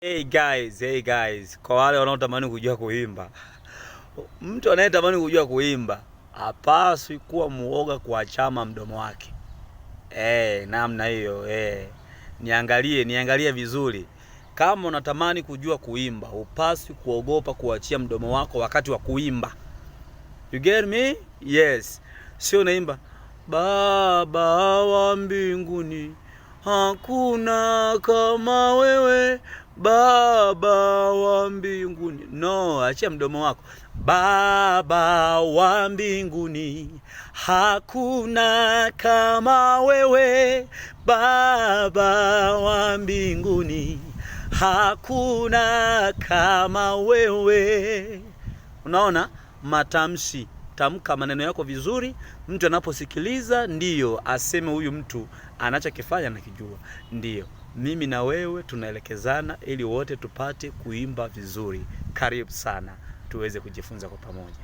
Hey guys, kwa wale wanaotamani kujua kuimba, mtu anayetamani kujua kuimba hapaswi kuwa muoga kuachama mdomo wake. Namna hiyo. Niangalie vizuri. Kama unatamani kujua kuimba, hupaswi kuogopa kuachia mdomo wako wakati wa kuimba. You get me? Yes. Sio unaimba Baba wa mbinguni, hakuna kama wewe Baba wa mbinguni. No, achia mdomo wako. Baba wa mbinguni, hakuna kama wewe Baba wa mbinguni, hakuna kama wewe. Unaona matamshi? Tamka maneno yako vizuri, mtu anaposikiliza ndiyo aseme huyu mtu anachokifanya nakijua. Ndiyo mimi na wewe tunaelekezana ili wote tupate kuimba vizuri. Karibu sana tuweze kujifunza kwa pamoja.